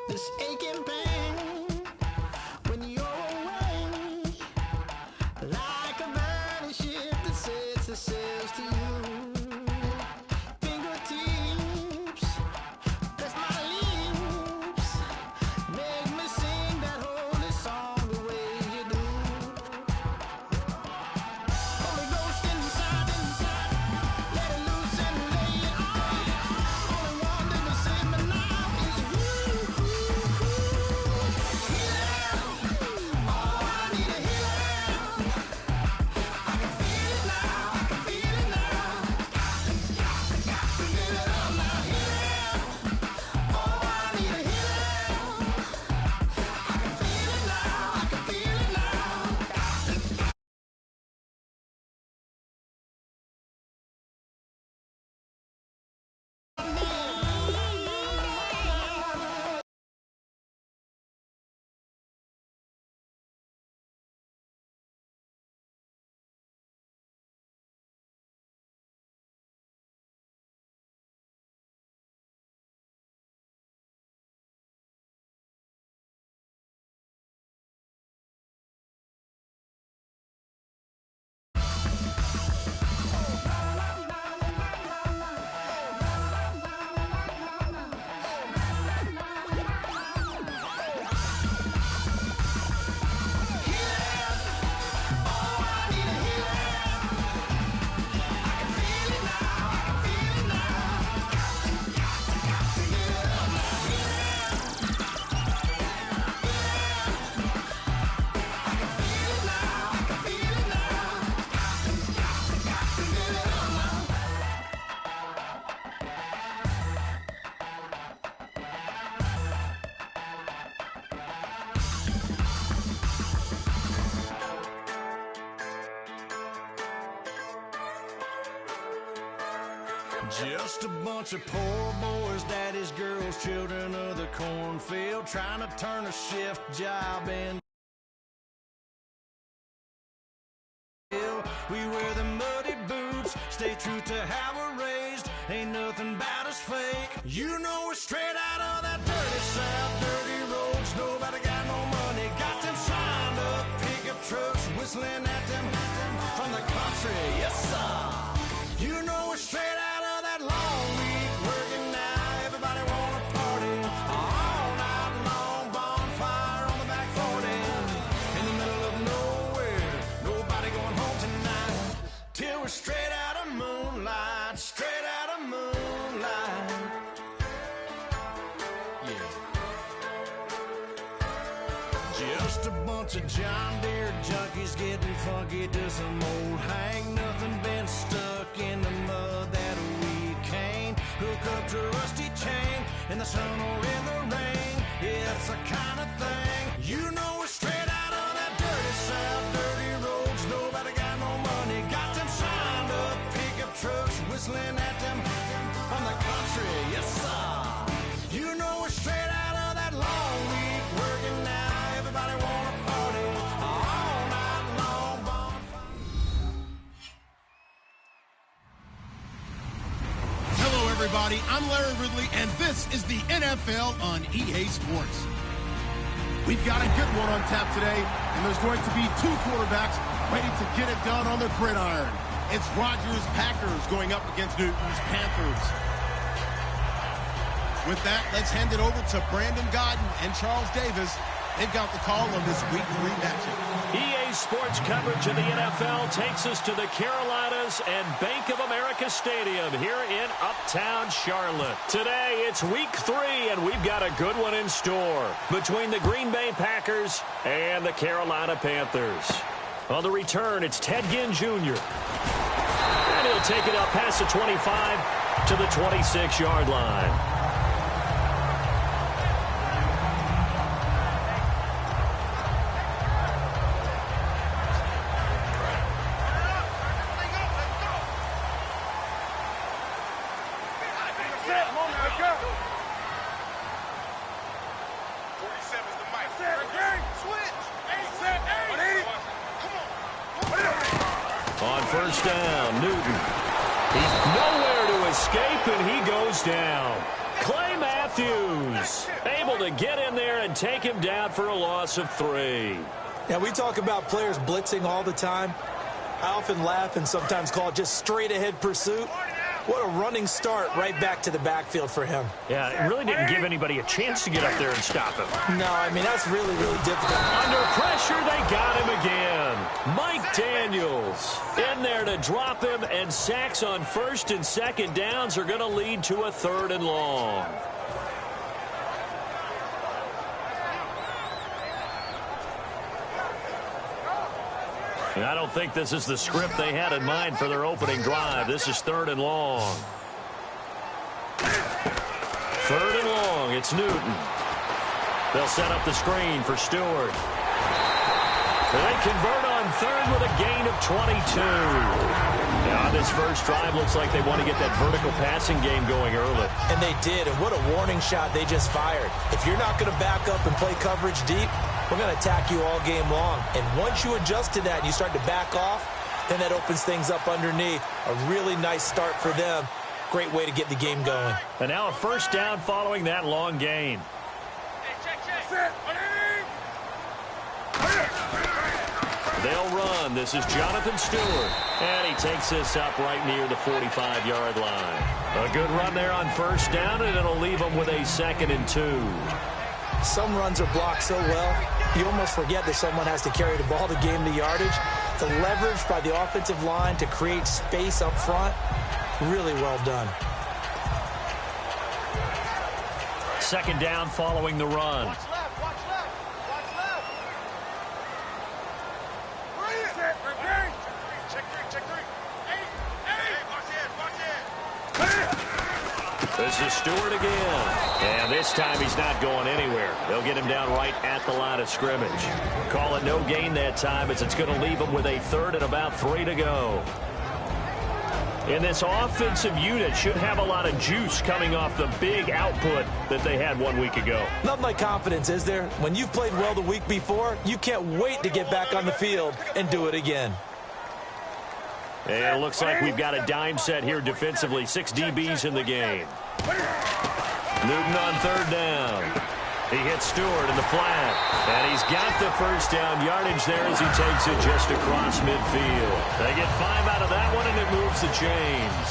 This aching pain when you're away, like a burning ship that sets the sails to you. Fingertips press my lips, make me sing that holy song the way you do. Holy Ghost inside, let it loose and lay it on. Only one that can save me now is you. Healing, oh, I need a healing. I can feel it now, I can feel it now. Got to get it up now. Healing, oh, I need a healing. I can feel it now, I can feel it now. Just a bunch of poor boys, daddy's girls, children of the cornfield, trying to turn a shift job into. We wear the muddy boots, stay true to how we're raised. Ain't nothing about us fake. You know we're straight out of that dirty South, dirty roads. Nobody got no money, got them signed up pickup trucks, whistling at them from the country. Yes, sir. You know we're straight out of that long week working now. Everybody wanna party all night long. Bonfire on the back 40 in the middle of nowhere. Nobody going home tonight till we're straight out of moonlight. Straight out of moonlight. Yeah. Just a bunch of John Deere junkies getting funky to some old hang. Nothing been stuck in the mud that we can't hook up to a rusty chain in the sun or in the rain. Yeah, it's the kind of thing. You know we're straight out of that dirty South, dirty roads. Nobody got no money, got them signed up pickup trucks, whistling at them from the country. Yes, sir. You know we're straight out of that long week working now. Everybody wanna party all night long. Hello, everybody. I'm Larry Ridley, and this is the NFL on EA Sports. We've got a good one on tap today, and there's going to be two quarterbacks ready to get it done on the gridiron. It's Rodgers' Packers going up against Newton's Panthers. With that, let's hand it over to Brandon Godden and Charles Davis. They've got the call on this Week 3 matchup. EA Sports coverage of the NFL takes us to the Carolinas and Bank of America Stadium here in Uptown Charlotte. Today, it's Week 3, and we've got a good one in store between the Green Bay Packers and the Carolina Panthers. On the return, it's Ted Ginn Jr. And he'll take it up past the 25 to the 26-yard line. On first down, Newton. He's nowhere to escape, and he goes down. Clay Matthews Matthews able to get in there and take him down for a loss of 3. Now, we talk about players blitzing all the time. I often laugh and sometimes call it just straight-ahead pursuit. What a running start right back to the backfield for him. Yeah, it really didn't give anybody a chance to get up there and stop him. No, I mean, that's really, really difficult. Under pressure, they got him again. Mike Daniels in there to drop him, and sacks on first and second downs are going to lead to a 3rd and long. And I don't think this is the script they had in mind for their opening drive. This is 3rd and long. 3rd and long. It's Newton. They'll set up the screen for Stewart. They convert on 3rd with a gain of 22. Now, this first drive looks like they want to get that vertical passing game going early. And they did, and what a warning shot they just fired. If you're not going to back up and play coverage deep, we're going to attack you all game long. And once you adjust to that and you start to back off, then that opens things up underneath. A really nice start for them. Great way to get the game going. And now a first down following that long gain. They'll run. This is Jonathan Stewart. And he takes this up right near the 45-yard line. A good run there on first down, and it'll leave them with a 2nd and 2. Some runs are blocked so well, you almost forget that someone has to carry the ball to gain the yardage. The leverage by the offensive line to create space up front, really well done. 2nd down following the run. Watch left. Check three. Hey, watch it. This is Stewart again. And this time he's not going anywhere. They'll get him down right at the line of scrimmage. Call it no gain that time, as it's going to leave him with a 3rd and about 3 to go. And this offensive unit should have a lot of juice coming off the big output that they had 1 week ago. Nothing like confidence, is there? When you've played well the week before, you can't wait to get back on the field and do it again. And it looks like we've got a dime set here defensively. 6 DBs in the game. Newton on 3rd down. He hits Stewart in the flat. And he's got the first down yardage there as he takes it just across midfield. They get 5 out of that one, and it moves the chains.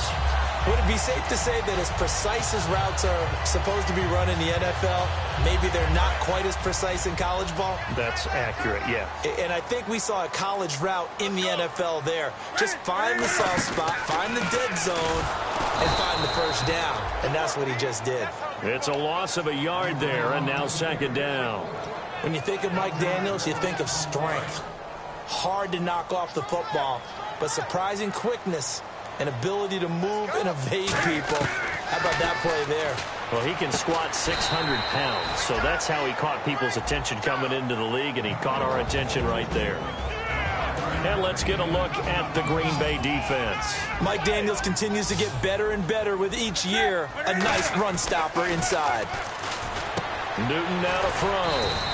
Would it be safe to say that as precise as routes are supposed to be run in the NFL, maybe they're not quite as precise in college ball? That's accurate, yeah. And I think we saw a college route in the NFL there. Just find the soft spot, find the dead zone, and find the first down. And that's what he just did. It's a loss of a yard there, and now 2nd down. When you think of Mike Daniels, you think of strength. Hard to knock off the football, but surprising quickness and ability to move and evade people. How about that play there? Well, he can squat 600 pounds, so that's how he caught people's attention coming into the league, and he caught our attention right there. And let's get a look at the Green Bay defense. Mike Daniels continues to get better and better with each year. A nice run stopper inside. Newton now to throw.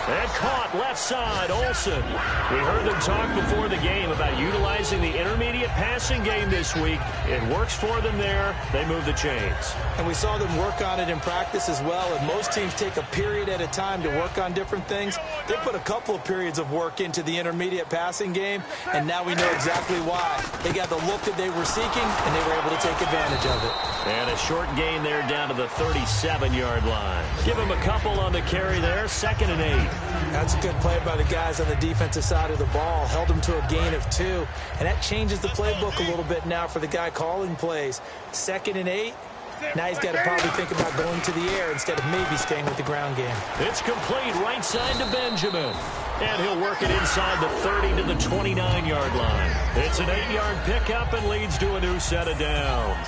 And caught left side, Olsen. We heard them talk before the game about utilizing the intermediate passing game this week. It works for them there. They move the chains. And we saw them work on it in practice as well. And most teams take a period at a time to work on different things. They put a couple of periods of work into the intermediate passing game, and now we know exactly why. They got the look that they were seeking, and they were able to take advantage of it. And a short gain there down to the 37-yard line. Give him a couple on the carry there. 2nd and 8. That's a good play by the guys on the defensive side of the ball. Held them to a gain of 2. And that changes the playbook a little bit now for the guy calling plays. 2nd and 8. Now he's got to probably think about going to the air instead of maybe staying with the ground game. It's complete right side to Benjamin. And he'll work it inside the 30 to the 29-yard line. It's an 8-yard pickup and leads to a new set of downs.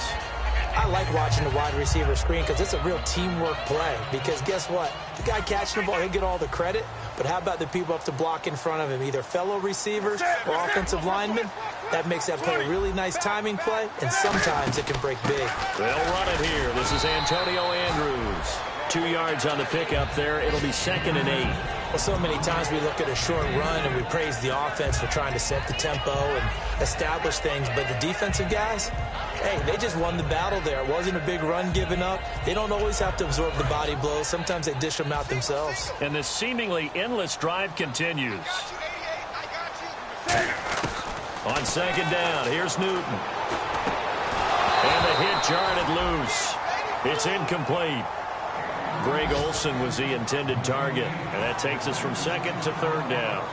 I like watching the wide receiver screen because it's a real teamwork play. Because guess what? The guy catching the ball, he'll get all the credit. But how about the people up to block in front of him, either fellow receivers or offensive linemen? That makes that play a really nice timing play, and sometimes it can break big. They'll run it here. This is Antonio Andrews. 2 yards on the pickup there. It'll be 2nd and 8. Well, so many times we look at a short run and we praise the offense for trying to set the tempo and establish things, but the defensive guys, hey, they just won the battle there. It wasn't a big run given up. They don't always have to absorb the body blows. Sometimes they dish them out themselves. And this seemingly endless drive continues. On second down, here's Newton. And the hit jarred it loose. It's incomplete. Greg Olsen was the intended target. And that takes us from second to third down.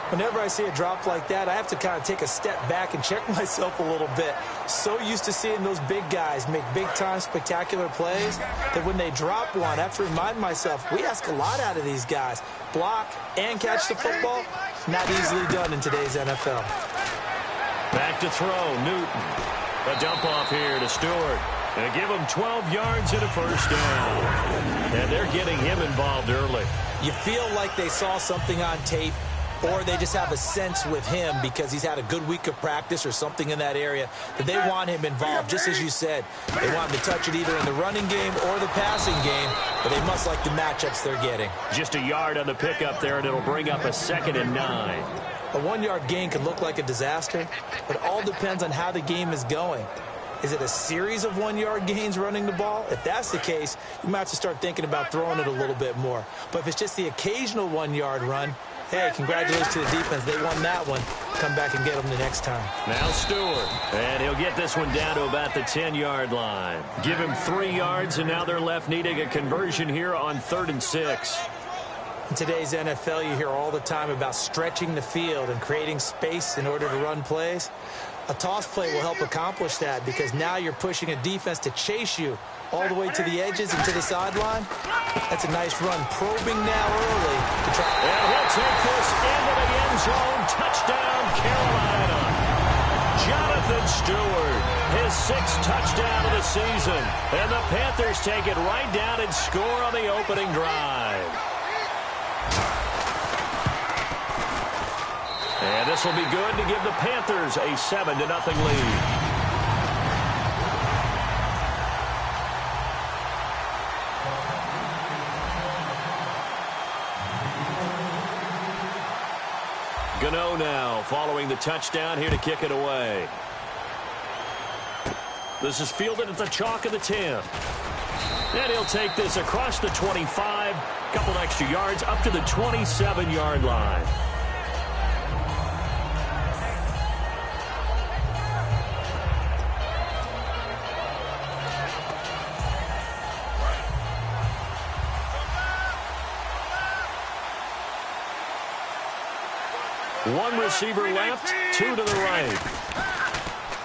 Whenever I see a drop like that, I have to kind of take a step back and check myself a little bit. So used to seeing those big guys make big-time spectacular plays that when they drop one, I have to remind myself, we ask a lot out of these guys. Block and catch the football, not easily done in today's NFL. Back to throw, Newton. A dump off here to Stewart. And give him 12 yards and a first down. And they're getting him involved early. You feel like they saw something on tape, or they just have a sense with him because he's had a good week of practice or something in that area that they want him involved, just as you said. They want him to touch it either in the running game or the passing game, but they must like the matchups they're getting. Just a yard on the pickup there, and it'll bring up a 2nd and 9. A 1-yard gain could look like a disaster, but it all depends on how the game is going. Is it a series of 1-yard gains running the ball? If that's the case, you might have to start thinking about throwing it a little bit more. But if it's just the occasional 1-yard run, hey, congratulations to the defense. They won that one. Come back and get them the next time. Now Stewart. And he'll get this one down to about the 10-yard line. Give him 3 yards, and now they're left needing a conversion here on 3rd and 6. In today's NFL, you hear all the time about stretching the field and creating space in order to run plays. A toss play will help accomplish that because now you're pushing a defense to chase you all the way to the edges and to the sideline. That's a nice run. Probing now early to try. And he'll take this into the end zone. Touchdown, Carolina. Jonathan Stewart, his 6th touchdown of the season. And the Panthers take it right down and score on the opening drive. And this will be good to give the Panthers a 7-0 lead. Gano now following the touchdown here to kick it away. This is fielded at the chalk of the 10. And he'll take this across the 25, couple extra yards up to the 27-yard line. One receiver left, 2 to the right.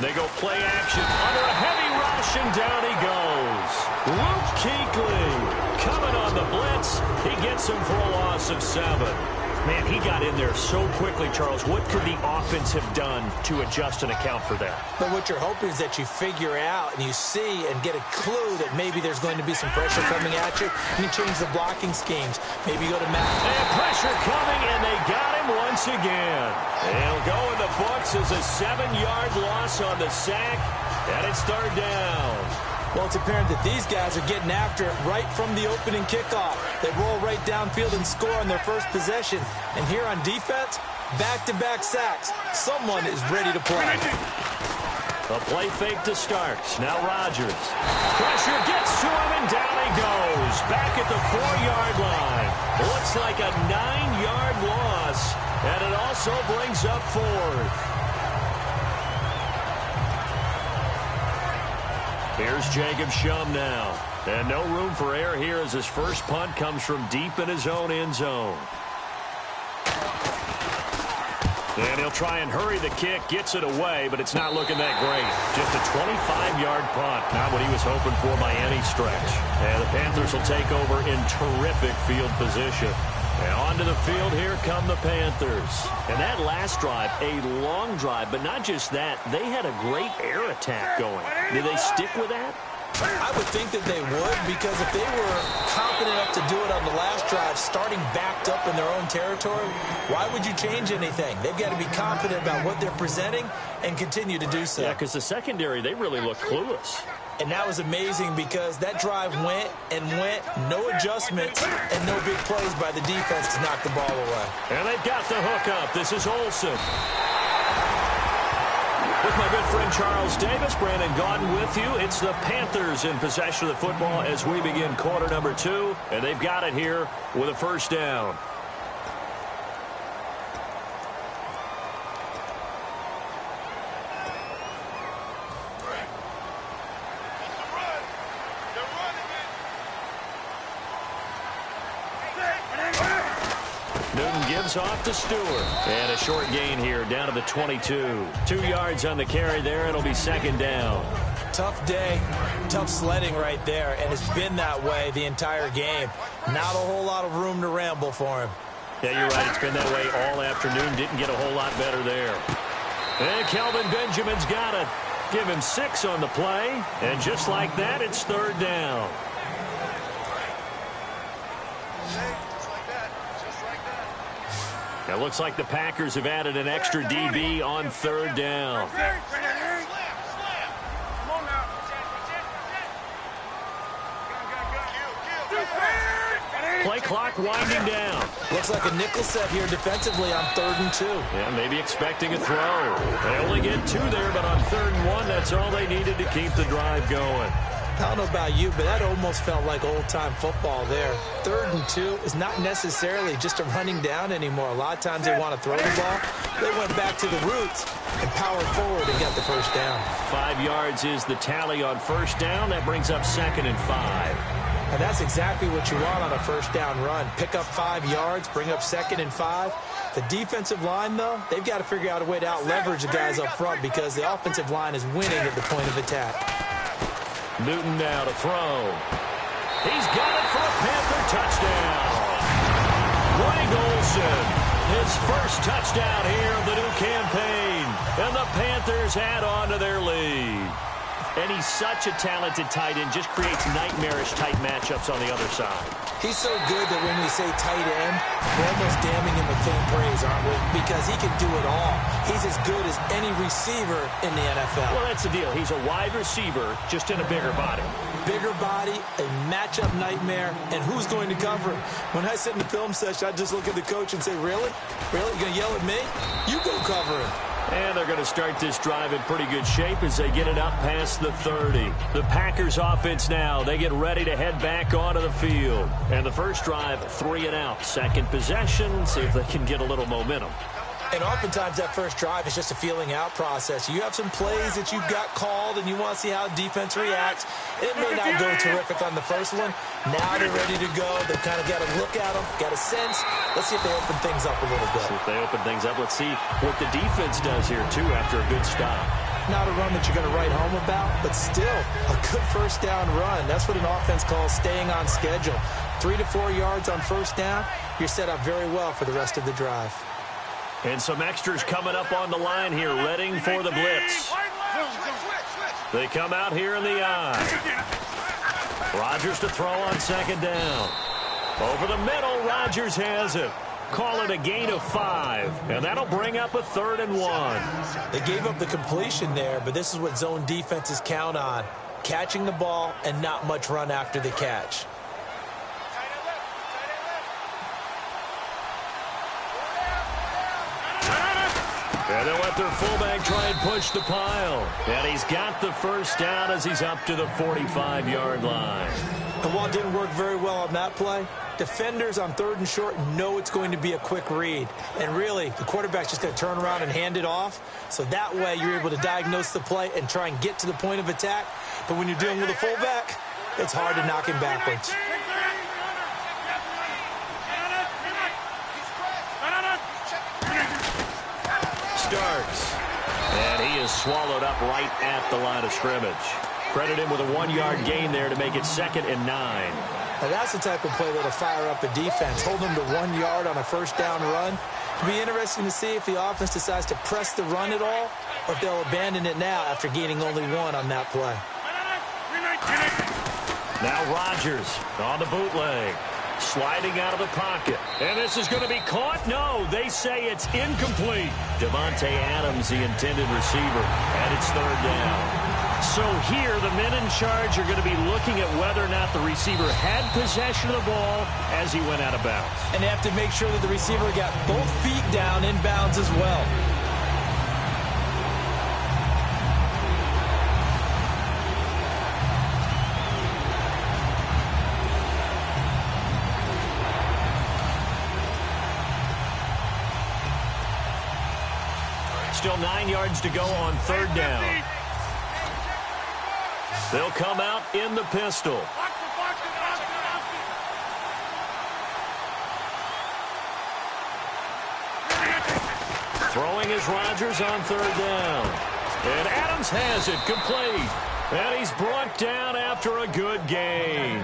They go play action under a heavy rush, and down he goes. Luke Kuechly coming on the blitz. He gets him for a loss of 7. Man, he got in there so quickly, Charles. What could the offense have done to adjust and account for that? But what you're hoping is that you figure out and you see and get a clue that maybe there's going to be some pressure coming at you, and you change the blocking schemes. Maybe you go to Matt. And pressure coming, and they got him once again. He'll go in the books as a 7-yard loss on the sack, and it's 3rd down. Well, it's apparent that these guys are getting after it right from the opening kickoff. They roll right downfield and score on their first possession. And here on defense, back-to-back sacks. Someone is ready to play. A play fake to Starks. Now Rodgers. Pressure gets to him, and down he goes. Back at the 4-yard line. Looks like a 9-yard loss. And it also brings up 4th. Here's Jacob Shum now. And no room for error here as his first punt comes from deep in his own end zone. And he'll try and hurry the kick, gets it away, but it's not looking that great. Just a 25-yard punt, not what he was hoping for by any stretch. And the Panthers will take over in terrific field position. And onto the field, here come the Panthers. And that last drive, a long drive, but not just that. They had a great air attack going. Do they stick with that? I would think that they would, because if they were confident enough to do it on the last drive, starting backed up in their own territory, why would you change anything? They've got to be confident about what they're presenting and continue to do so. Yeah, because the secondary, they really look clueless. And that was amazing because that drive went and went, no adjustments, and no big plays by the defense to knock the ball away. And they've got the hook up. This is Olsen. With my good friend Charles Davis, Brandon Gaudin with you. It's the Panthers in possession of the football as we begin quarter number 2. And they've got it here with a first down. Newton gives off to Stewart. And a short gain here down to the 22. 2 yards on the carry there. It'll be second down. Tough day, tough sledding right there, and it's been that way the entire game. Not a whole lot of room to ramble for him. Yeah, you're right. It's been that way all afternoon. Didn't get a whole lot better there. And Kelvin Benjamin's got it. Give him 6 on the play. And just like that, it's third down. It looks like the Packers have added an extra DB on third down. Play clock winding down. Looks like a nickel set here defensively on 3rd and 2. Yeah, maybe expecting a throw. They only get 2 there, but on 3rd and 1, that's all they needed to keep the drive going. I don't know about you, but that almost felt like old-time football there. 3rd and 2 is not necessarily just a running down anymore. A lot of times they want to throw the ball. They went back to the roots and powered forward and got the first down. 5 yards is the tally on first down. That brings up 2nd and 5. And that's exactly what you want on a first down run. Pick up 5 yards, bring up 2nd and 5. The defensive line, though, they've got to figure out a way to out-leverage the guys up front because the offensive line is winning at the point of attack. Newton now to throw. He's got it for a Panther touchdown. Greg Olsen, his first touchdown here of the new campaign. And the Panthers add on to their lead. And he's such a talented tight end, just creates nightmarish-type matchups on the other side. He's so good that when we say tight end, we're almost damning him with faint praise, aren't we? Because he can do it all. He's as good as any receiver in the NFL. Well, that's the deal. He's a wide receiver, just in a bigger body. Bigger body, a matchup nightmare, and who's going to cover him? When I sit in the film session, I just look at the coach and say, really? Really? You going to yell at me? You go cover him. And they're going to start this drive in pretty good shape as they get it up past the 30. The Packers offense now, they get ready to head back onto the field. And the first drive, 3 and out. Second possession, see if they can get a little momentum. And oftentimes that first drive is just a feeling out process. You have some plays that you've got called and you want to see how defense reacts. It may not go terrific on the first one. Now they're ready to go. They've kind of got to look at them, got a sense. Let's see if they open things up a little bit. See if they open things up. Let's see what the defense does here, too, after a good stop. Not a run that you're going to write home about, but still a good first down run. That's what an offense calls staying on schedule. 3 to 4 yards on first down. You're set up very well for the rest of the drive. And some extras coming up on the line here, readying for the blitz. They come out here in the eye. Rodgers to throw on second down. Over the middle, Rodgers has it. Call it a gain of 5, and that'll bring up a 3rd and 1. They gave up the completion there, but this is what zone defenses count on. Catching the ball and not much run after the catch. And they'll let their fullback try and push the pile. And he's got the first down as he's up to the 45-yard line. And while it didn't work very well on that play, defenders on 3rd and short know it's going to be a quick read. And really, the quarterback's just going to turn around and hand it off. So that way, you're able to diagnose the play and try and get to the point of attack. But when you're dealing with a fullback, it's hard to knock him backwards. Starts. And he is swallowed up right at the line of scrimmage. Credit him with a 1-yard gain there to make it 2nd and 9. Now that's the type of play that'll fire up a defense. Hold them to 1 yard on a first down run. It'll be interesting to see if the offense decides to press the run at all or if they'll abandon it now after gaining only 1 on that play. Now Rodgers on the bootleg. Sliding out of the pocket. And this is going to be caught? No, they say it's incomplete. Devontae Adams, the intended receiver, and it's 3rd down. So here, the men in charge are going to be looking at whether or not the receiver had possession of the ball as he went out of bounds. And they have to make sure that the receiver got both feet down in bounds as well. Still 9 yards to go on third down. They'll come out in the pistol. Throwing is Rodgers on third down. And Adams has it complete. And he's brought down after a good gain.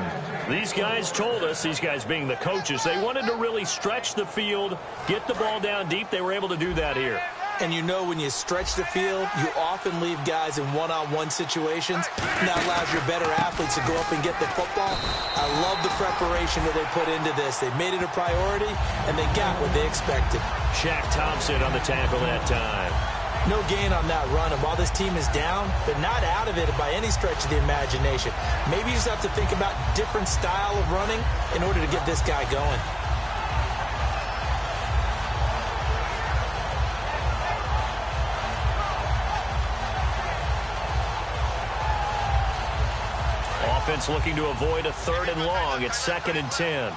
These guys told us, these guys being the coaches, they wanted to really stretch the field, get the ball down deep. They were able to do that here. And you know when you stretch the field, you often leave guys in one-on-one situations, and that allows your better athletes to go up and get the football. I love the preparation that they put into this. They made it a priority, and they got what they expected. Shaq Thompson on the tackle that time. No gain on that run, and while this team is down, they're not out of it by any stretch of the imagination. Maybe you just have to think about different style of running in order to get this guy going. Offense looking to avoid a third and long. It's 2nd and 10.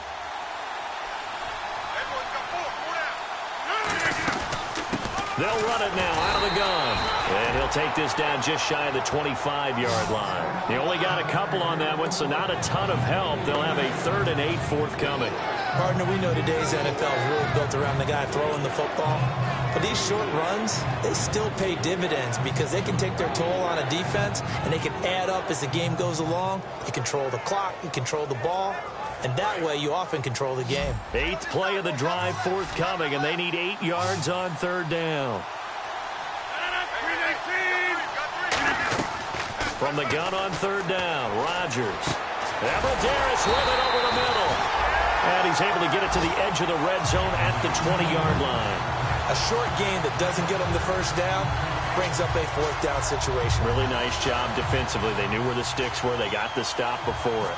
They'll run it now out of the gun. And he'll take this down just shy of the 25-yard line. They only got a couple on that one, so not a ton of help. They'll have a 3rd and 8 forthcoming. Partner, we know today's NFL is really built around the guy throwing the football. But these short runs, they still pay dividends because they can take their toll on a defense, and they can add up as the game goes along. You control the clock, you control the ball, and that way you often control the game. 8th play of the drive forthcoming, and they need 8 yards on third down. From the gun on third down, Rodgers. Abbrederis with it over the middle. And he's able to get it to the edge of the red zone at the 20-yard line. A short gain that doesn't get them the first down brings up a 4th down situation. Really nice job defensively. They knew where the sticks were. They got the stop before it.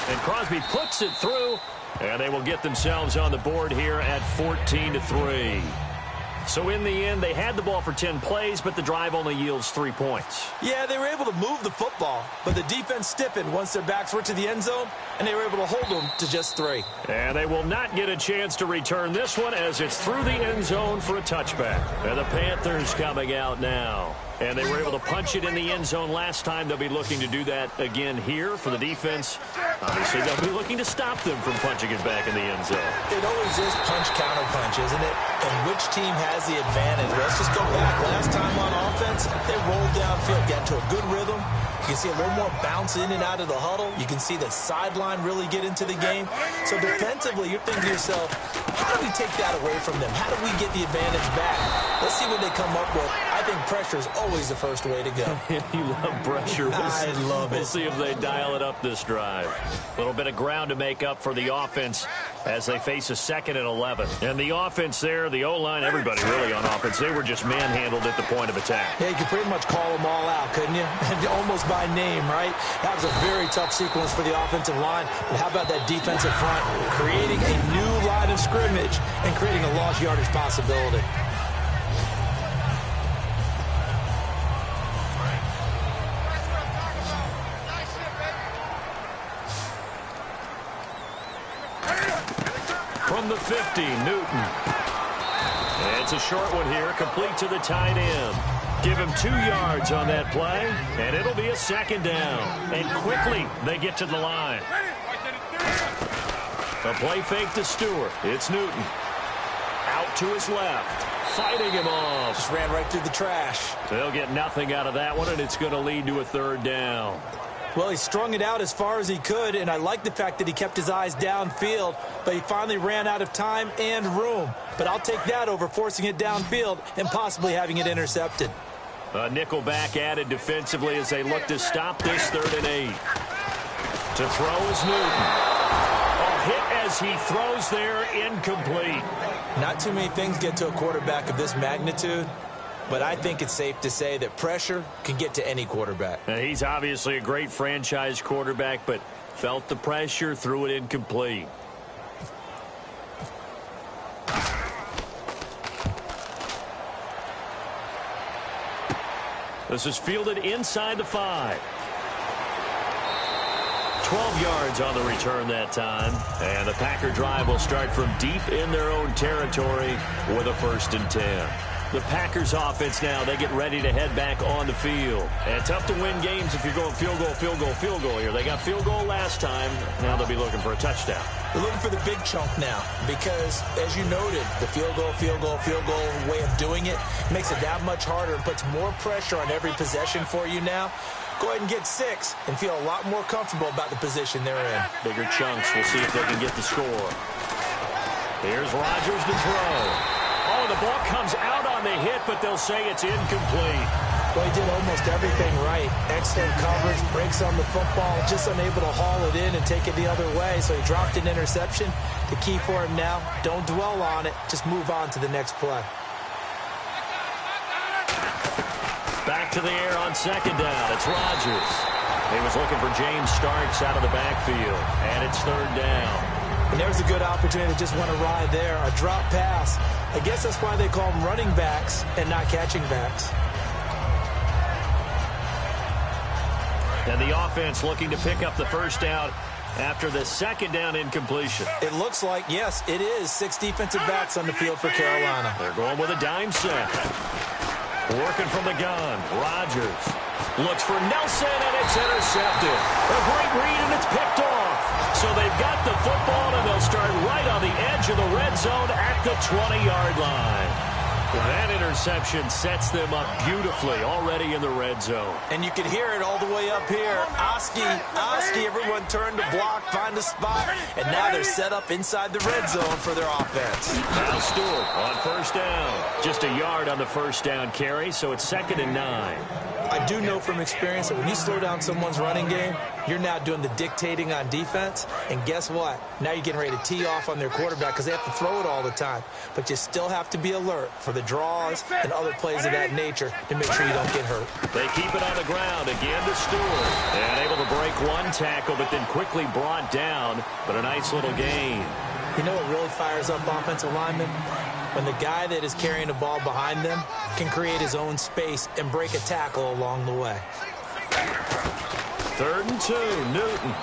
And Crosby puts it through, and they will get themselves on the board here at 14-3. So in the end, they had the ball for 10 plays, but the drive only yields 3 points. Yeah, they were able to move the football, but the defense stiffened once their backs were to the end zone, and they were able to hold them to just 3. And they will not get a chance to return this one as it's through the end zone for a touchback. And the Panthers coming out now. And they were able to punch it in the end zone last time. They'll be looking to do that again here for the defense. Obviously, they'll be looking to stop them from punching it back in the end zone. It always is punch-counter-punch, isn't it? And which team has the advantage? Let's just go back. Last time on offense, they rolled downfield, got to a good rhythm. You can see a little more bounce in and out of the huddle. You can see the sideline really get into the game. So defensively, you're thinking to yourself, how do we take that away from them? How do we get the advantage back? Let's see what they come up with. I think pressure is always the first way to go. You love pressure. I love it. We'll see if they dial it up this drive. A little bit of ground to make up for the offense as they face a 2nd and 11. And the offense there, the O-line, everybody really on offense, they were just manhandled at the point of attack. Yeah, you could pretty much call them all out, couldn't you? Almost by name, right? That was a very tough sequence for the offensive line. But how about that defensive front? Creating a new line of scrimmage and creating a lost yardage possibility. From the 50, Newton. It's a short one here, complete to the tight end. Give him 2 yards on that play, and it'll be a 2nd down. And quickly, they get to the line. A play fake to Stewart. It's Newton. Out to his left. Fighting him off. Just ran right through the trash. They'll get nothing out of that one, and it's going to lead to a 3rd down. Well, he strung it out as far as he could, and I like the fact that he kept his eyes downfield, but he finally ran out of time and room. But I'll take that over forcing it downfield and possibly having it intercepted. A nickel back added defensively as they look to stop this 3rd and 8. To throw is Newton. A hit as he throws there, incomplete. Not too many things get to a quarterback of this magnitude, but I think it's safe to say that pressure can get to any quarterback. Now, he's obviously a great franchise quarterback, but felt the pressure, threw it incomplete. This is fielded inside the 5. 12 yards on the return that time. And the Packer drive will start from deep in their own territory with a 1st and 10. The Packers offense now, they get ready to head back on the field. And tough to win games if you're going field goal, field goal, field goal here. They got field goal last time. Now they'll be looking for a touchdown. They're looking for the big chunk now because, as you noted, the field goal way of doing it makes it that much harder and puts more pressure on every possession for you now. Go ahead and get 6 and feel a lot more comfortable about the position they're in. Bigger chunks. We'll see if they can get the score. Here's Rodgers to throw. Oh, the ball comes out on the hit, but they'll say it's incomplete. Well, he did almost everything right. Excellent coverage, breaks on the football, just unable to haul it in and take it the other way, so he dropped an interception. The key for him now, don't dwell on it, just move on to the next play. Back to the air on 2nd down. It's Rodgers. He was looking for James Starks out of the backfield, and it's 3rd down. And there's a good opportunity to just want to ride there, a drop pass. I guess that's why they call them running backs and not catching backs. And the offense looking to pick up the 1st down after the 2nd down incompletion. It looks like, yes, it is 6 defensive backs on the field for Carolina. They're going with a dime set. Working from the gun. Rodgers looks for Nelson, and it's intercepted. A great read, and it's picked off. So they've got the football, and they'll start right on the edge of the red zone at the 20-yard line. Well, that interception sets them up beautifully already in the red zone. And you can hear it all the way up here. Oski, everyone turned to block, find a spot, and now they're set up inside the red zone for their offense. Now Stewart on 1st down. Just a yard on the 1st down carry, so it's 2nd and 9. I do know from experience that when you slow down someone's running game, you're now doing the dictating on defense. And guess what? Now you're getting ready to tee off on their quarterback because they have to throw it all the time. But you still have to be alert for the draws and other plays of that nature to make sure you don't get hurt. They keep it on the ground again to Stewart. And able to break one tackle, but then quickly brought down. But a nice little gain. You know what really fires up offensive linemen? When the guy that is carrying the ball behind them can create his own space and break a tackle along the way. 3rd and 2, Newton.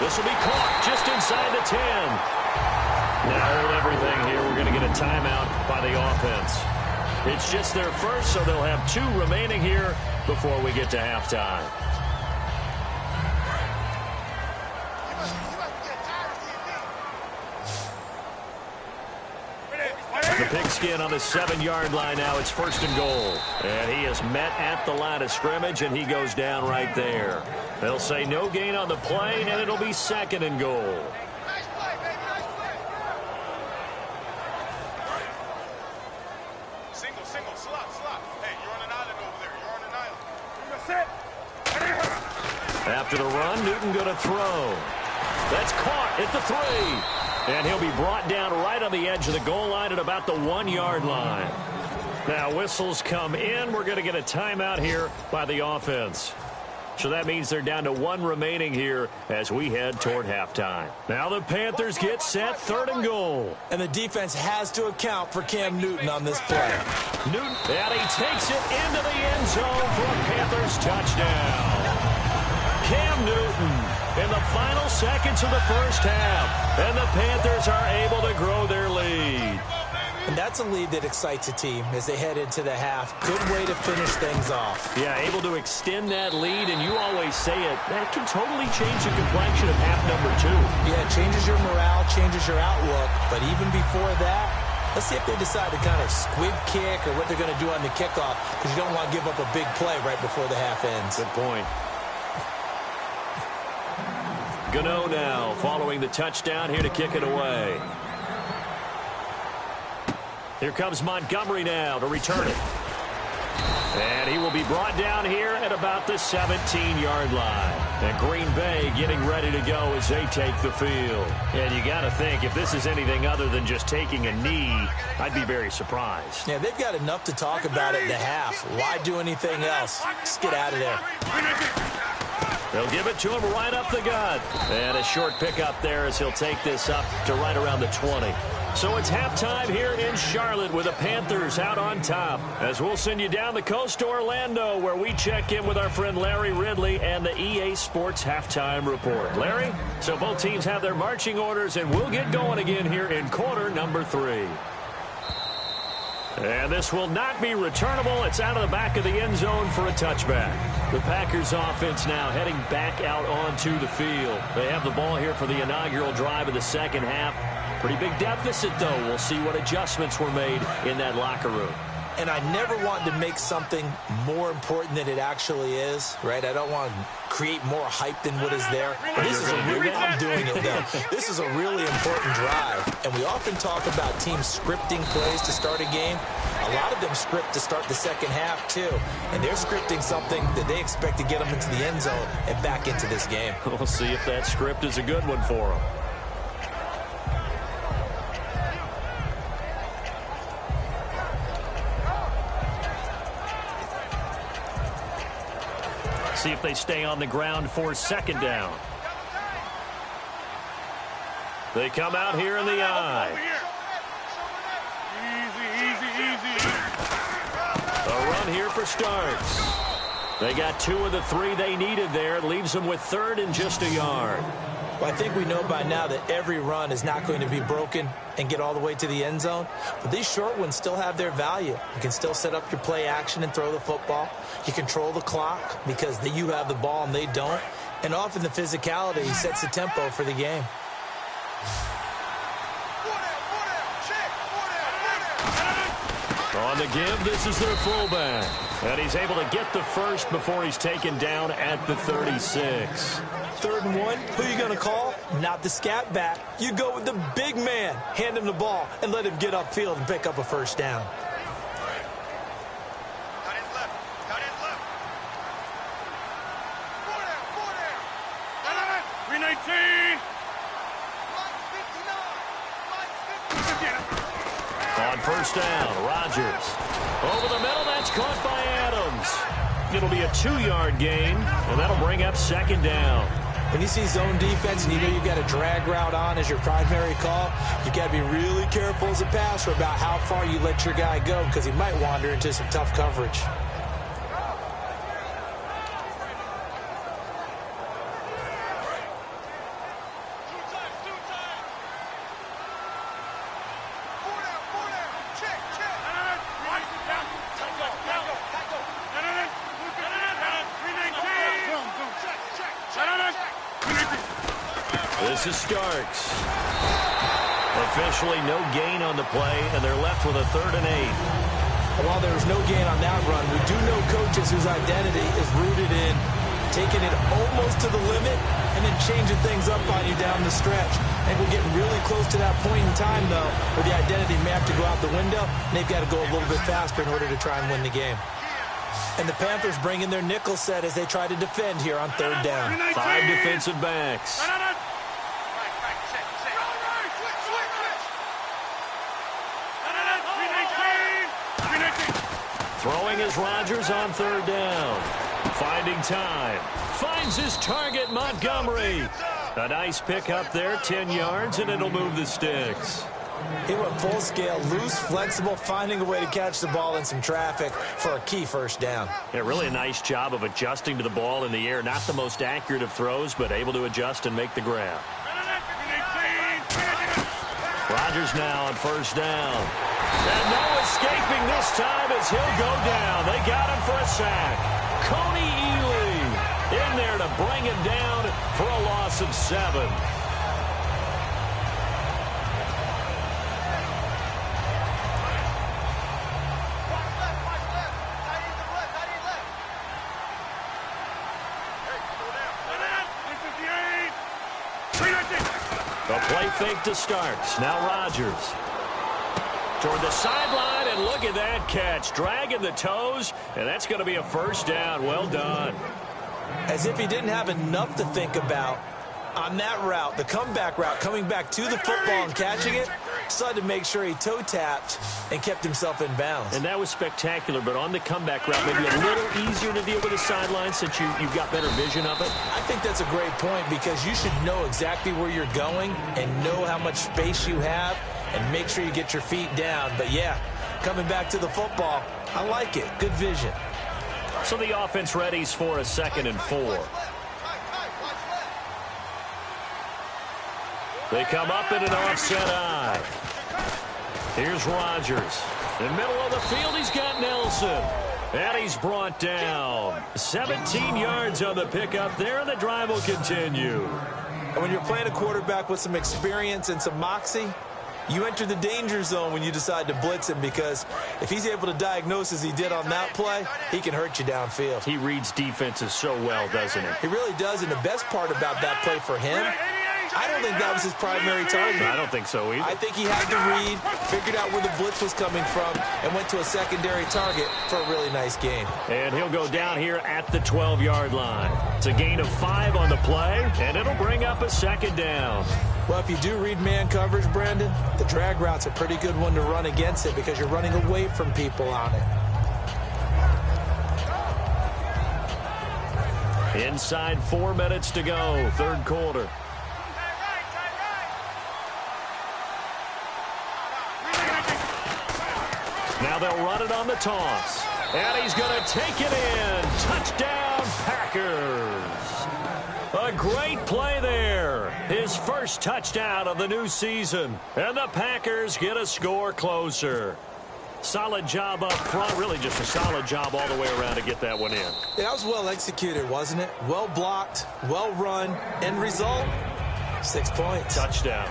This will be caught just inside the 10. Now hold everything here. We're going to get a timeout by the offense. It's just their first, so they'll have 2 remaining here before we get to halftime. The pigskin on the 7-yard line now. It's 1st and goal. And he is met at the line of scrimmage, and he goes down right there. They'll say no gain on the play, and it'll be 2nd and goal. Nice play, baby. Nice play. Single, slot. Hey, you're on an island over there. You're on an island. After the run, Newton going to throw. That's caught at the 3. And he'll be brought down right on the edge of the goal line at about the 1-yard line. Now whistles come in. We're going to get a timeout here by the offense. So that means they're down to 1 remaining here as we head toward halftime. Now the Panthers get set, 3rd and goal. And the defense has to account for Cam Newton on this play. Newton, and he takes it into the end zone for a Panthers touchdown. Cam Newton in the final seconds of the 1st half. And the Panthers are able to grow their lead. And that's a lead that excites a team as they head into the half. Good way to finish things off. Yeah, able to extend that lead, and you always say it, that can totally change the complexion of half number 2. Yeah, it changes your morale, changes your outlook. But even before that, let's see if they decide to kind of squib kick or what they're going to do on the kickoff, because you don't want to give up a big play right before the half ends. Good point. Gano now following the touchdown here to kick it away. Here comes Montgomery now to return it. And he will be brought down here at about the 17-yard line. And Green Bay getting ready to go as they take the field. And you got to think, if this is anything other than just taking a knee, I'd be very surprised. Yeah, they've got enough to talk about in the half. Why do anything else? Just get out of there. They'll give it to him right up the gut. And a short pickup there as he'll take this up to right around the 20. So it's halftime here in Charlotte with the Panthers out on top. As we'll send you down the coast to Orlando, where we check in with our friend Larry Ridley and the EA Sports Halftime Report. Larry, so both teams have their marching orders, and we'll get going again here in quarter number 3. And this will not be returnable. It's out of the back of the end zone for a touchback. The Packers offense now heading back out onto the field. They have the ball here for the inaugural drive of the second half. Pretty big deficit, though. We'll see what adjustments were made in that locker room. And I never want to make something more important than it actually is, right? I don't want to create more hype than what is there. But this is a really, I'm doing it, though. This is a really important drive. And we often talk about teams scripting plays to start a game. A lot of them script to start the second half, too. And they're scripting something that they expect to get them into the end zone and back into this game. We'll see if that script is a good one for them. See if they stay on the ground for second down. They come out here in the eye. A run here for Starks. They got 2 of the 3 they needed there. It leaves them with 3rd and just a yard. Well, I think we know by now that every run is not going to be broken and get all the way to the end zone. But these short ones still have their value. You can still set up your play action and throw the football. You control the clock because you have the ball and they don't. And often the physicality sets the tempo for the game. On the give, this is their fullback. And he's able to get the first before he's taken down at the 36. 3rd and 1, who are you going to call? Not the scat back. You go with the big man. Hand him the ball and let him get upfield and pick up a first down. Cut his left. 319. On first down, Rodgers. Over the middle, that's caught by Adams. It'll be a 2-yard gain, and that'll bring up second down. When you see zone defense and you know you've got a drag route on as your primary call, you've got to be really careful as a passer about how far you let your guy go because he might wander into some tough coverage. This is Starks. Officially no gain on the play, and they're left with a 3rd and 8. While there was no gain on that run, we do know coaches whose identity is rooted in taking it almost to the limit and then changing things up on you down the stretch. I think we're getting really close to that point in time, though, where the identity may have to go out the window, and they've got to go a little bit faster in order to try and win the game. And the Panthers bring in their nickel set as they try to defend here on 3rd down. 5 defensive backs. Throwing is Rodgers on 3rd down. Finding time. Finds his target, Montgomery. A nice pick up there, 10 yards, and it'll move the sticks. He went full scale, loose, flexible, finding a way to catch the ball in some traffic for a key first down. Yeah, really a nice job of adjusting to the ball in the air. Not the most accurate of throws, but able to adjust and make the grab. Rodgers now on first down. And no escaping this time as he'll go down. They got him for a sack. Coney Ely in there to bring him down for a loss of 7. The play fake to Starks. Now Rodgers. Toward the sideline, And look at that catch. Dragging the toes, and that's going to be a first down. Well done. As if he didn't have enough to think about on that route, the comeback route, coming back to the football and catching it, decided to make sure he toe-tapped and kept himself in bounds. And that was spectacular, but on the comeback route, maybe a little easier to deal with the sideline since you've got better vision of it. I think that's a great point because you should know exactly where you're going and know how much space you have and make sure you get your feet down. But, yeah, coming back to the football, I like it. Good vision. So the offense readies for a 2nd and 4. They come up in an offset eye. Here's Rodgers. In the middle of the field, he's got Nelson. And he's brought down. 17 yards on the pickup there, and the drive will continue. And when you're playing a quarterback with some experience and some moxie, you enter the danger zone when you decide to blitz him because if he's able to diagnose as he did on that play, he can hurt you downfield. He reads defenses so well, doesn't he? He really does, and the best part about that play for him, I don't think that was his primary target. I don't think so either. I think he had to read, figured out where the blitz was coming from, and went to a secondary target for a really nice gain. And he'll go down here at the 12-yard line. It's a gain of 5 on the play, and it'll bring up a 2nd down. Well, if you do read man coverage, Brandon, the drag route's a pretty good one to run against it because you're running away from people on it. Inside 4 minutes to go, 3rd quarter. Now they'll run it on the toss. And he's going to take it in. Touchdown, Packers. A great play there. His first touchdown of the new season. And the Packers get a score closer. Solid job up front. Really just a solid job all the way around to get that one in. Yeah, that was well executed, wasn't it? Well blocked, well run. End result, 6 points. Touchdown.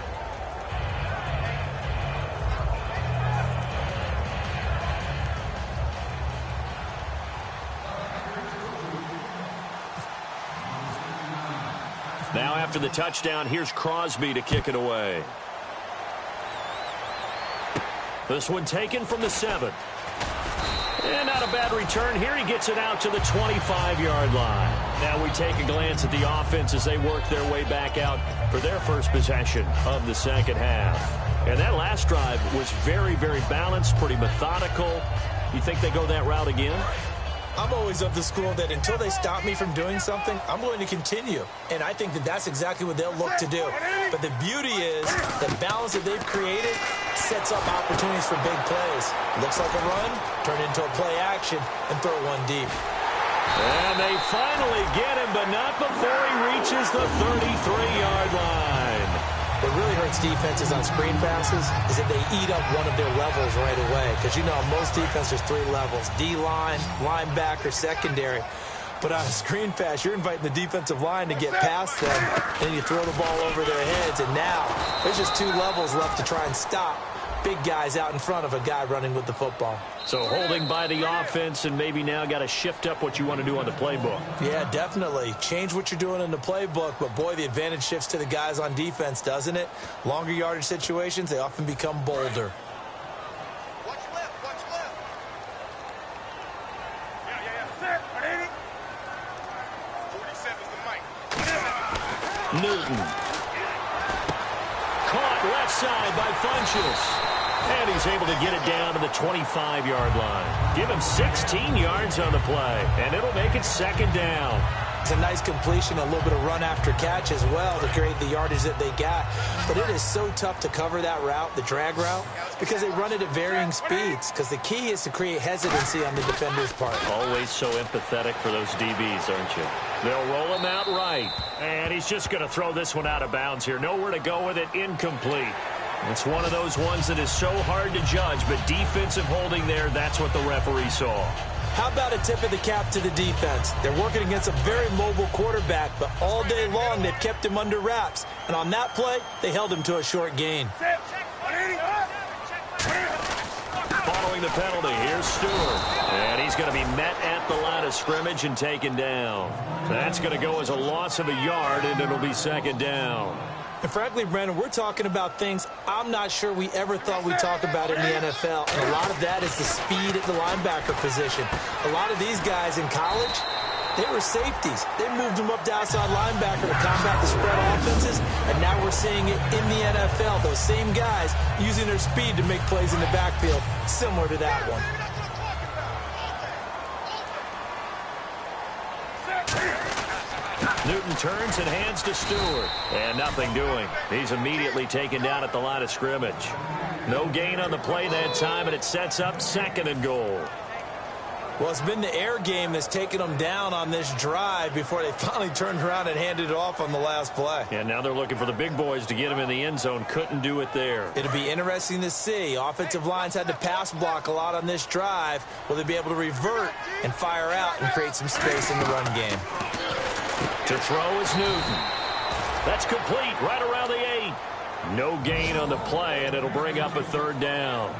Now after the touchdown, here's Crosby to kick it away. This one taken from the 7. And not a bad return here. He gets it out to the 25-yard line. Now we take a glance at the offense as they work their way back out for their first possession of the 2nd half. And that last drive was very, very balanced, pretty methodical. You think they go that route again? I'm always of the school that until they stop me from doing something, I'm going to continue. And I think that that's exactly what they'll look to do. But the beauty is the balance that they've created sets up opportunities for big plays. Looks like a run, turn into a play action, and throw one deep. And they finally get him, but not before he reaches the 33-yard line. What really hurts defenses on screen passes is that they eat up one of their levels right away. Because, you know, most defense there's 3 levels. D-line, linebacker, secondary. But on a screen pass, you're inviting the defensive line to get past them. Then you throw the ball over their heads. And now there's just 2 levels left to try and stop big guys out in front of a guy running with the football. So holding by the offense and maybe now got to shift up what you want to do on the playbook. Yeah, definitely. Change what you're doing in the playbook, but boy, the advantage shifts to the guys on defense, doesn't it? Longer yardage situations, they often become bolder. Watch left, watch left. Yeah. 47's the mic. Newton. Caught left side by Funchess. And he's able to get it down to the 25-yard line. Give him 16 yards on the play, and it'll make it 2nd down. It's a nice completion, a little bit of run after catch as well to create the yardage that they got. But it is so tough to cover that route, the drag route, because they run it at varying speeds. Because the key is to create hesitancy on the defender's part. Always so empathetic for those DBs, aren't you? They'll roll him out right. And he's just going to throw this one out of bounds here. Nowhere to go with it, incomplete. It's one of those ones that is so hard to judge, but defensive holding there, that's what the referee saw. How about a tip of the cap to the defense? They're working against a very mobile quarterback, but all day long they've kept him under wraps. And on that play, they held him to a short gain. Following the penalty, here's Stewart. And he's going to be met at the line of scrimmage and taken down. That's going to go as a loss of a yard, and it'll be 2nd down. And frankly, Brandon, we're talking about things I'm not sure we ever thought we'd talk about in the NFL. And a lot of that is the speed at the linebacker position. A lot of these guys in college, they were safeties. They moved them up to outside linebacker to combat the spread offenses, and now we're seeing it in the NFL. Those same guys using their speed to make plays in the backfield, similar to that one. Newton turns and hands to Stewart. And nothing doing. He's immediately taken down at the line of scrimmage. No gain on the play that time, and it sets up 2nd and goal. Well, it's been the air game that's taken them down on this drive before they finally turned around and handed it off on the last play. And now they're looking for the big boys to get him in the end zone. Couldn't do it there. It'll be interesting to see. Offensive lines had to pass block a lot on this drive. Will they be able to revert and fire out and create some space in the run game? To throw is Newton. That's complete right around the 8. No gain on the play, and it'll bring up a 3rd down.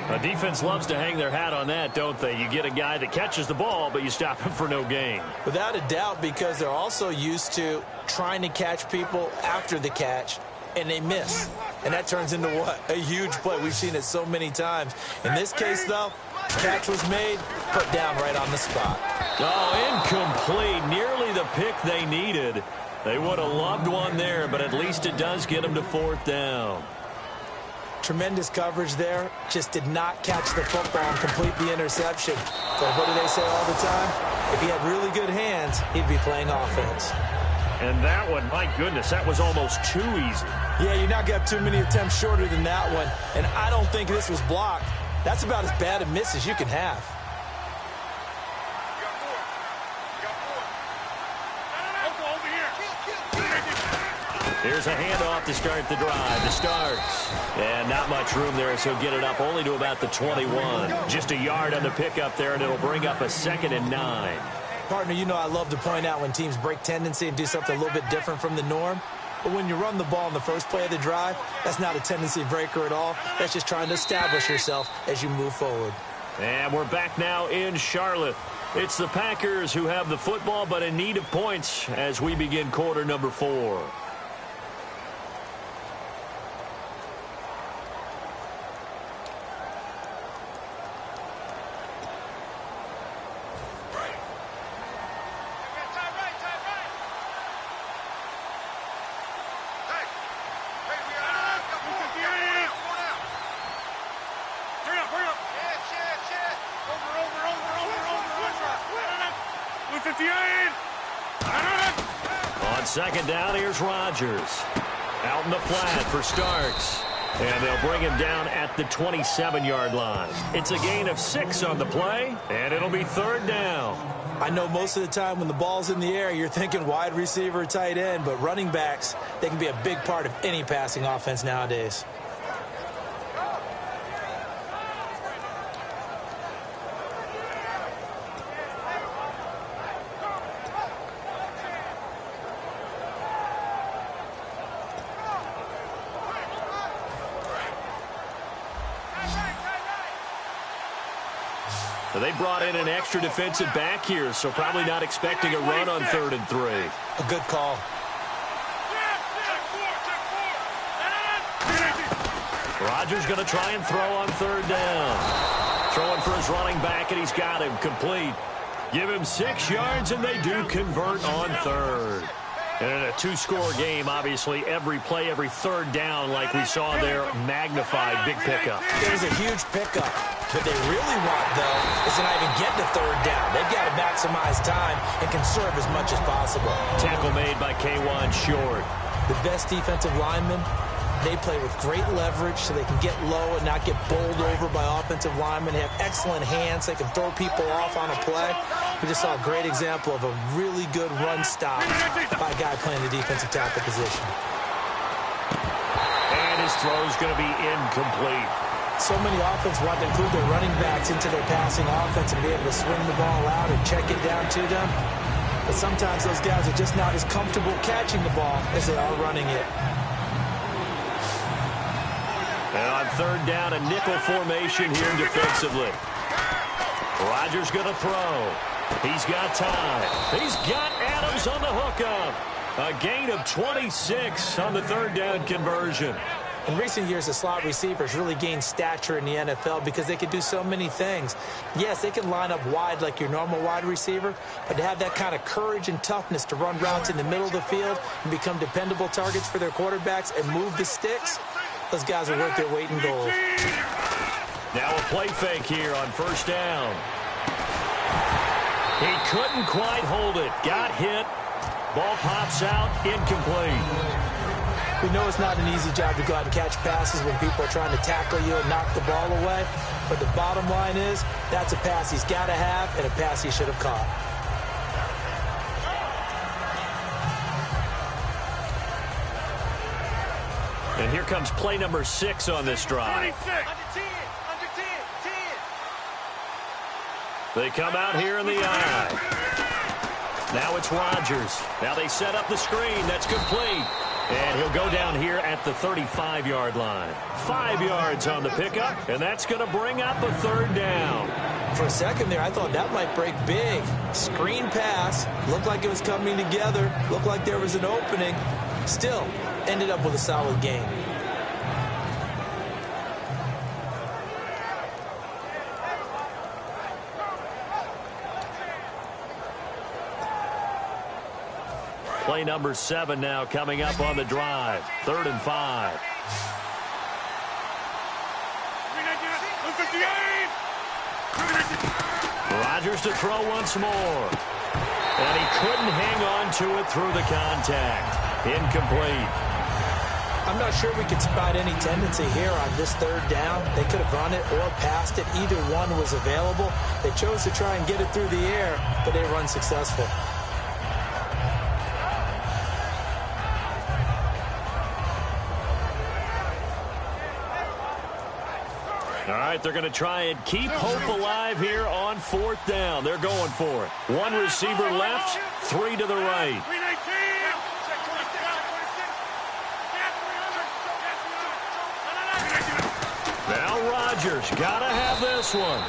A defense loves to hang their hat on that, don't they? You get a guy that catches the ball, but you stop him for no gain. Without a doubt, because they're also used to trying to catch people after the catch, and they miss. And that turns into what? A huge play. We've seen it so many times. In this case, though, catch was made, put down right on the spot. Oh, incomplete. Nearly the pick they needed. They would have loved one there, but at least it does get them to 4th down. Tremendous coverage there. Just did not catch the football and complete the interception. But what do they say all the time? If he had really good hands, he'd be playing offense. And that one, my goodness, that was almost too easy. Yeah, you're not going to have too many attempts shorter than that one. And I don't think this was blocked. That's about as bad a miss as you can have. Here's a handoff to start the drive. It starts. And not much room there, so get it up only to about the 21. Just a yard on the pickup there, and it'll bring up a 2nd and 9. Partner, you know I love to point out when teams break tendency and do something a little bit different from the norm. But when you run the ball in the first play of the drive, that's not a tendency breaker at all. That's just trying to establish yourself as you move forward. And we're back now in Charlotte. It's the Packers who have the football, but in need of points as we begin quarter number 4. On 2nd down, here's Rodgers. Out in the flat for Starks. And they'll bring him down at the 27-yard line. It's a gain of 6 on the play, and it'll be 3rd down. I know most of the time when the ball's in the air, you're thinking wide receiver, tight end, but running backs, they can be a big part of any passing offense nowadays. They brought in an extra defensive back here, so probably not expecting a run on 3rd and 3. A good call. Rodgers going to try and throw on 3rd down. Throwing for his running back, and he's got him complete. Give him 6 yards, and they do convert on 3rd. And in a 2-score game, obviously, every play, every 3rd down, like we saw there, magnified, big pickup. It was a huge pickup. What they really want, though, is to not even get to 3rd down. They've got to maximize time and conserve as much as possible. Tackle made by K'Wan Short. The best defensive linemen, they play with great leverage so they can get low and not get bowled over by offensive linemen. They have excellent hands. They can throw people off on a play. We just saw a great example of a really good run stop by a guy playing the defensive tackle position. And his throw's going to be incomplete. So many offenses want to include their running backs into their passing offense and be able to swing the ball out or check it down to them. But sometimes those guys are just not as comfortable catching the ball as they are running it. And on 3rd down, a nickel formation here defensively. Rodgers going to throw. He's got time. He's got Adams on the hookup. A gain of 26 on the third down conversion. In recent years, the slot receivers really gained stature in the NFL because they can do so many things. Yes, they can line up wide like your normal wide receiver, but to have that kind of courage and toughness to run routes in the middle of the field and become dependable targets for their quarterbacks and move the sticks, those guys are worth their weight in gold. Now a play fake here on first down. He couldn't quite hold it. Got hit. Ball pops out. Incomplete. We know it's not an easy job to go out and catch passes when people are trying to tackle you and knock the ball away. But the bottom line is, that's a pass he's got to have and a pass he should have caught. And here comes play number 6 on this drive. They come out here in the eye. Now it's Rodgers. Now they set up the screen. That's complete. And he'll go down here at the 35-yard line. 5 yards on the pickup, and that's going to bring up a third down. For a second there, I thought that might break big. Screen pass. Looked like it was coming together. Looked like there was an opening. Still, ended up with a solid game. Play number 7 now coming up on the drive. 3rd and 5. Rodgers to throw once more. And he couldn't hang on to it through the contact. Incomplete. I'm not sure we could spot any tendency here on this third down. They could have run it or passed it. Either one was available. They chose to try and get it through the air, but they were unsuccessful. All right, they're going to try and keep hope alive here on 4th down. They're going for it. 1 receiver left, 3 to the right. Now Rodgers, got to have this one.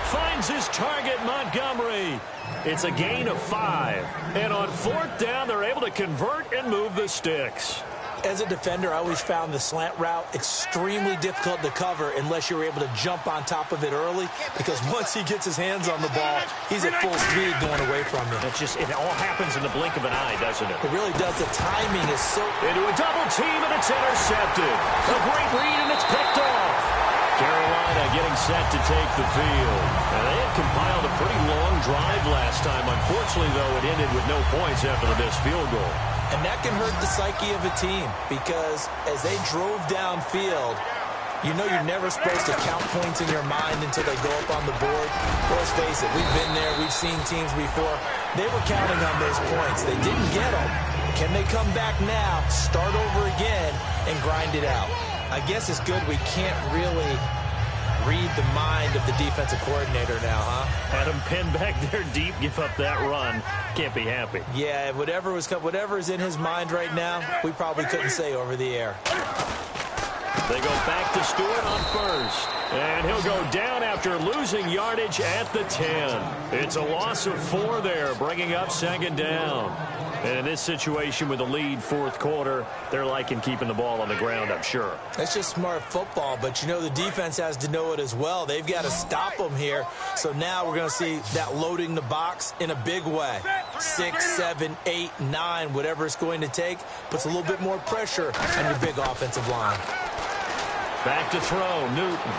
Finds his target, Montgomery. It's a gain of 5. And on 4th down, they're able to convert and move the sticks. As a defender, I always found the slant route extremely difficult to cover unless you were able to jump on top of it early, because once he gets his hands on the ball, he's at full speed going away from you. It all happens in the blink of an eye, doesn't it? It really does. The timing is so... Into a double team, and it's intercepted. A great read, and it's picked off. Carolina getting set to take the field. And they had compiled a pretty long drive last time. Unfortunately, though, it ended with no points after the missed field goal. And that can hurt the psyche of a team, because as they drove downfield, you know you're never supposed to count points in your mind until they go up on the board. Let's face it, we've been there, we've seen teams before. They were counting on those points. They didn't get them. Can they come back now, start over again, and grind it out? I guess it's good we can't really read the mind of the defensive coordinator now, huh? Had him pinned back there deep, give up that run. Can't be happy. Yeah, whatever is in his mind right now, we probably couldn't say over the air. They go back to Stewart on first. And he'll go down after losing yardage at the 10. It's a loss of 4 there, bringing up 2nd down. And in this situation with the lead 4th quarter, they're liking keeping the ball on the ground, I'm sure. That's just smart football, but you know the defense has to know it as well. They've got to stop them here. So now we're going to see that loading the box in a big way. 6, 7, 8, 9, whatever it's going to take, puts a little bit more pressure on your big offensive line. Back to throw, Newton.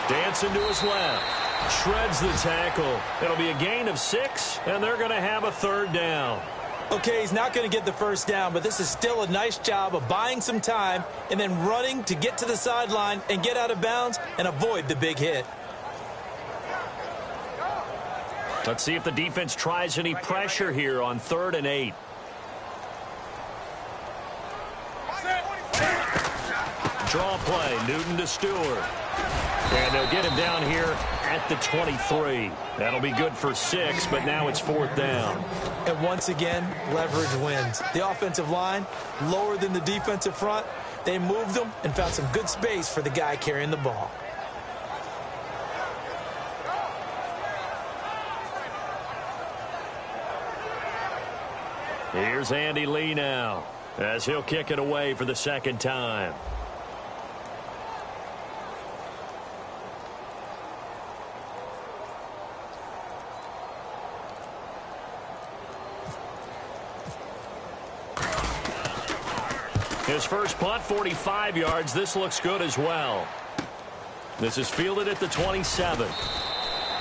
Dancing to his left. Shreds the tackle. It'll be a gain of 6, and they're going to have a 3rd down. Okay, he's not going to get the first down, but this is still a nice job of buying some time and then running to get to the sideline and get out of bounds and avoid the big hit. Let's see if the defense tries any pressure here on 3rd and 8. Draw play, Newton to Stewart. And they'll get him down here at the 23. That'll be good for 6, but now it's 4th down. And once again, leverage wins. The offensive line, lower than the defensive front. They moved them and found some good space for the guy carrying the ball. Here's Andy Lee now, as he'll kick it away for the second time. His first punt, 45 yards. This looks good as well. This is fielded at the 27.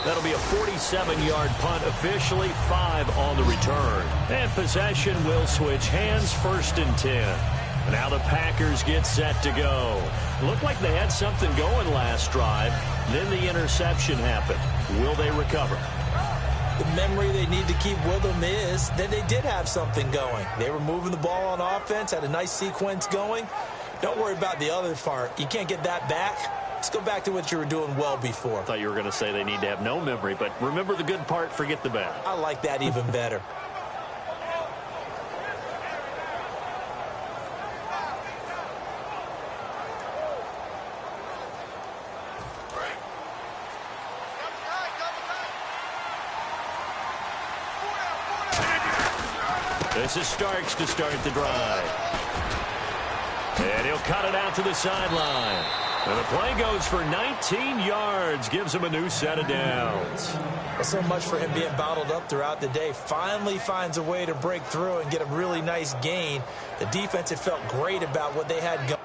That'll be a 47-yard punt, officially 5 on the return. And possession will switch hands, 1st and 10. Now the Packers get set to go. Looked like they had something going last drive. Then the interception happened. Will they recover? The memory they need to keep with them is that they did have something going. They were moving the ball on offense, had a nice sequence going. Don't worry about the other part. You can't get that back. Let's go back to what you were doing well before. I thought you were going to say they need to have no memory, but remember the good part, forget the bad. I like that even better. This is Starks to start the drive. And he'll cut it out to the sideline. And the play goes for 19 yards, gives him a new set of downs. Well, so much for him being bottled up throughout the day. Finally finds a way to break through and get a really nice gain. The defense had felt great about what they had going.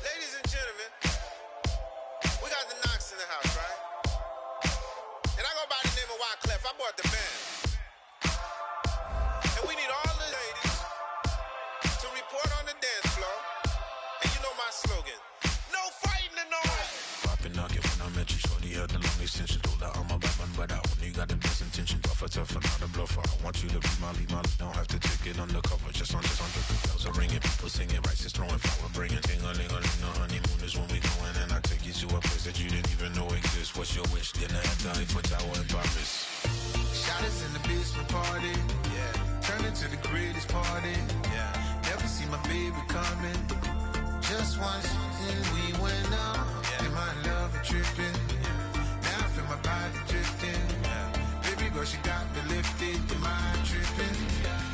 Ladies and gentlemen, we got the Knox in the house, right? And I go by the name of Wyclef. I brought the band. And we need all the ladies to report on the dance floor. And you know my slogan, no fighting and no Poppin' nugget when I met you, shorty had the long extension. Told her I'm a bad man, but I only got the best intention. Tough, not a bluffer. I want you to be my lead, don't have to take it undercover. Just on the bells are ringing, people singing, rices throwing, flower bringing. Ting-a-ling-a-ling, the honeymoon is when we going, and I take you to a place that you didn't even know exists. What's your wish? Dinner at the Eiffel Tower in Paris. Shot us in the basement party, yeah. Turn it to the greatest party, yeah. Never see my baby coming. Just once, and we went up, yeah. And my love a tripping, yeah. Now I feel my body drifting, yeah. Baby girl, she got me lifted, your mind tripping, yeah.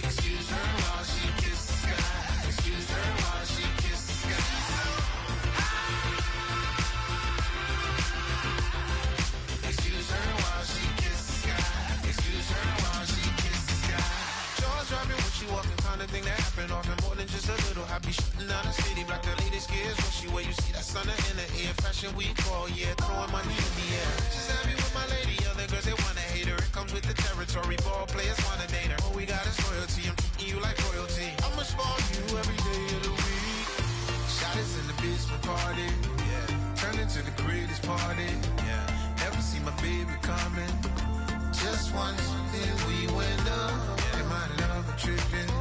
Excuse her while she kisses the sky. Excuse her while she kisses the sky. Excuse her while she kisses the sky. Excuse her while she kisses the sky. Jaws dropping when she walking, kind of thing that happen Stunner in the air, fashion week all year, throwing money in the air. Just happy with my lady, other girls they wanna hate her. It comes with the territory, ball players wanna date her. All we got is loyalty, I'm treating you like royalty. I'ma spoil you every day of the week. Shot is in the basement party, yeah. Turn into the greatest party, yeah. Never see my baby coming. Just once, then we went up. Yeah. And my love tripping.